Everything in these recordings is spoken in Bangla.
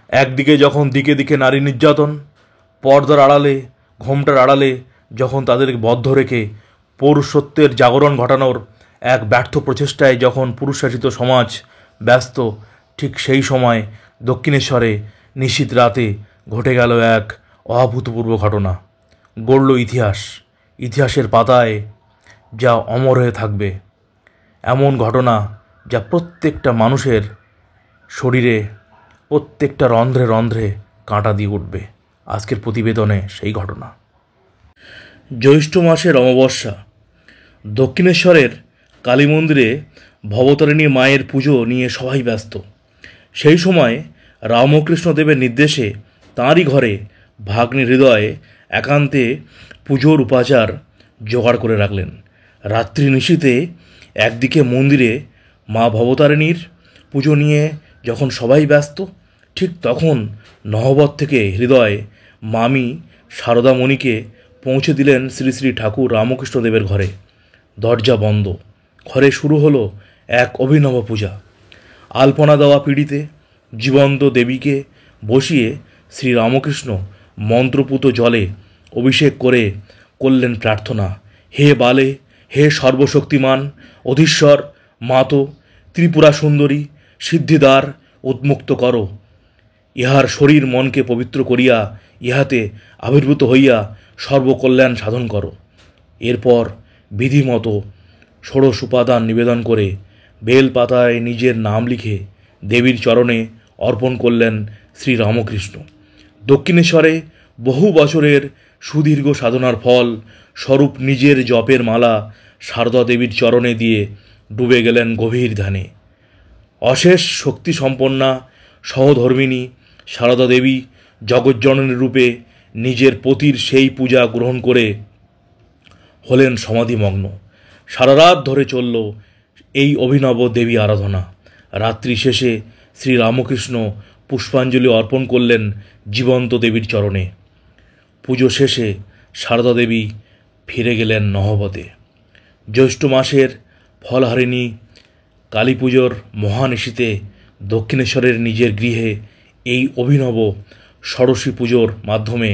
একদিকে যখন দিকে দিকে নারী নির্যাতন, পর্দার আড়ালে, ঘোমটার আড়ালে যখন তাদেরকে বদ্ধ রেখে পৌরুষত্বের জাগরণ ঘটানোর এক ব্যর্থ প্রচেষ্টায় যখন পুরুষশাসিত সমাজ ব্যস্ত, ঠিক সেই সময় দক্ষিণেশ্বরে নিশীথ রাতে ঘটে গেল এক অভূতপূর্ব ঘটনা। গড়ল ইতিহাস, ইতিহাসের পাতায় যা অমর হয়ে থাকবে। এমন ঘটনা যা প্রত্যেকটা মানুষের শরীরে, প্রত্যেকটা রন্ধ্রে রন্ধ্রে কাঁটা দিয়ে উঠবে। আজকের প্রতিবেদনে সেই ঘটনা। জ্যৈষ্ঠ মাসের অমাবস্যা, দক্ষিণেশ্বরের কালী মন্দিরে ভবতারিণী মায়ের পুজো নিয়ে সবাই ব্যস্ত। সেই সময় রামকৃষ্ণদেবের নির্দেশে তাঁরই ঘরে ভাগ্নে হৃদয়ে একান্তে পুজোর উপাচার জোগাড় করে রাখলেন। রাত্রি নিশীথে একদিকে মন্দিরে মা ভবতারিণীর পুজো নিয়ে যখন সবাই ব্যস্ত, ঠিক তখন নহবত থেকে হৃদয় মামি শারদামণিকে পৌঁছে দিলেন শ্রী শ্রী ঠাকুর রামকৃষ্ণদেবের ঘরে। দরজা বন্ধ, ঘরে শুরু হলো এক অভিনব পূজা। আলপনা দেওয়া পিঁড়িতে জীবন্ত দেবীকে বসিয়ে শ্রী রামকৃষ্ণ মন্ত্রপুত জলে অভিষেক করে করলেন প্রার্থনা, হে বালে, হে সর্বশক্তিমান অধীশ্বর মাতো, ত্রিপুরা সুন্দরী সিদ্ধিদ্বার উন্মুক্ত করো, ইহার শরীর মনকে পবিত্র করিয়া ইহাতে আবির্ভূত হইয়া সর্বকল্যাণ সাধন করো। এরপর বিধিমতো ষোড়শ উপাদান নিবেদন করে বেলপাতায় নিজের নাম লিখে দেবীর চরণে অর্পণ করলেন শ্রী রামকৃষ্ণ। দক্ষিণেশ্বরে বহু বছরের সুদীর্ঘ সাধনার ফল স্বরূপ নিজের জপের মালা সারদা দেবীর চরণে দিয়ে ডুবে গেলেন গভীর ধ্যানে। অশেষ শক্তিসম্পন্না সহধর্মিণী সারদা দেবী জগজ্জননী রূপে নিজের পতির সেই পূজা গ্রহণ করে হলেন সমাধিমগ্ন। সারা রাত ধরে চলল এই অভিনব দেবী আরাধনা। রাত্রি শেষে শ্রী রামকৃষ্ণ পুষ্পাঞ্জলি অর্পণ করলেন জীবন্ত দেবীর চরণে। পুজো শেষে সারদা দেবী ফিরে গেলেন নহবতে। জ্যৈষ্ঠ মাসের ফলহারিণী কালী পুজোর মহানিশীতে দক্ষিণেশ্বরের নিজের গৃহে এই অভিনব ষোড়শী পুজোর মাধ্যমে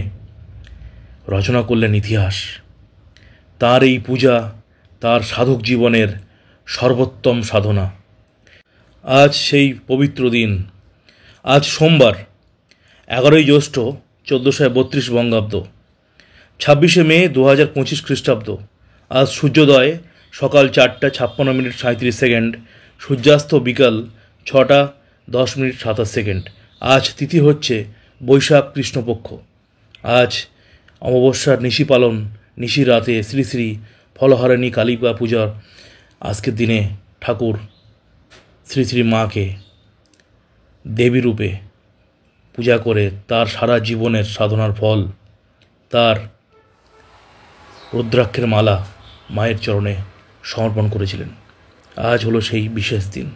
রচনা করলেন ইতিহাস। তার এই পূজা তার সাধক জীবনের সর্বোত্তম সাধনা। আজ সেই পবিত্র দিন। আজ সোমবার 11ই জ্যৈষ্ঠ 1432 বঙ্গাব্দ, 26শে মে 2025 খ্রিস্টাব্দ। আজ সূর্যোদয় সকাল 4:56:37, সূর্যাস্ত বিকাল 6:10:27। আজ তিথি হচ্ছে বৈশাখ কৃষ্ণপক্ষ। আজ অমাবস্যার নিশি পালন, নিশি রাতে শ্রী শ্রী ফলহারিণী কালী পূজার আজকের দিনে ঠাকুর শ্রী শ্রী মাকে দেবী রূপে পূজা করে তার সারা জীবনের সাধনার ফল, তার রুদ্রাক্ষের মালা মায়ের চরণে সমর্পণ করেছিলেন। আজ হলো সেই বিশেষ দিন।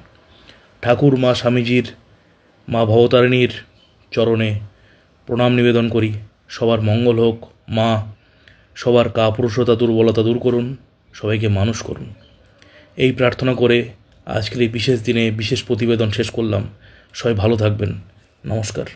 ঠাকুর মা স্বামীজির, মা ভবতারিণীর চরণে প্রণাম নিবেদন করি। সবার মঙ্গল হোক। মা সবার কাপুরুষতা দুর্বলতা দূর করুন, সবাইকে মানুষ করুন, এই প্রার্থনা করে আজকের এই বিশেষ দিনে বিশেষ প্রতিবেদন শেষ করলাম। সবাই ভালো থাকবেন। নমস্কার।